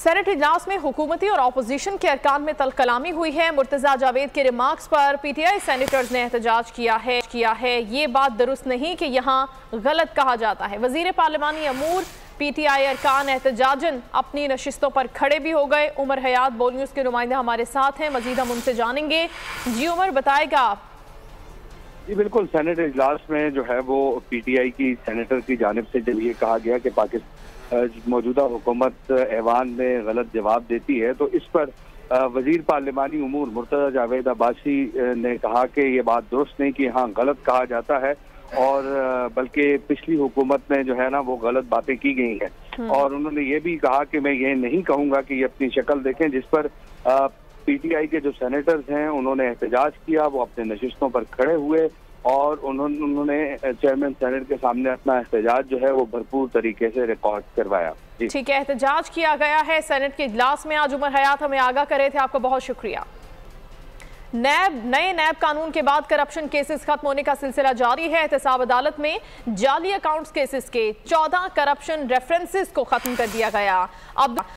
Senate इजलास में हुकूमती और अपोजिशन के अरकान में तलकलामी हुई है। मुर्तजा जावेद के रिमार्क्स पर पीटीआई सेनेटर्स ने एहतजाज किया है। ये बात दुरुस्त नहीं कि यहाँ गलत कहा जाता है। वजीर पार्लिमानी अमूर पीटीआई अरकान एहतजाजन अपनी नशिस्तों पर खड़े भी हो गए। उमर हयात बोल न्यूज़ के नुमाइंदे हमारे साथ हैं, मजीद हम उनसे जानेंगे। जी उमर, बताएगा आप। जी बिल्कुल, सेनेट इजलास में जो है वो पीटीआई की सेनेटर की जानिब से जब ये कहा गया कि पाकिस्तान मौजूदा हुकूमत ऐवान में गलत जवाब देती है, तो इस पर वजीर पार्लिमानी उमूर मुर्तजा जावेद अब्बासी ने कहा कि ये बात दुरुस्त नहीं कि हाँ गलत कहा जाता है, और बल्कि पिछली हुकूमत में जो है ना वो गलत बातें की गई हैं। और उन्होंने ये भी कहा कि मैं ये नहीं कहूँगा कि ये अपनी शक्ल देखें, जिस पर पीटीआई के जो सेनेटर्स हैं उन्होंने एहतजाज किया। वो अपने नशिस्तों पर खड़े हुए और उन्होंने चेयरमैन सेनेट के सामने अपना एहतजाज जो है वो भरपूर तरीके से रिकॉर्ड करवाया। ठीक है, एहतजाज किया गया है सेनेट के इजलास में। आज उमर हयात हमें आगाह करे थे, आपका बहुत शुक्रिया। नए नैब कानून के बाद करप्शन केसेस खत्म होने का सिलसिला जारी है। एहतसाब अदालत में जाली अकाउंट्स केसेस के 14 करप्शन रेफरेंसेस को खत्म कर दिया गया। अब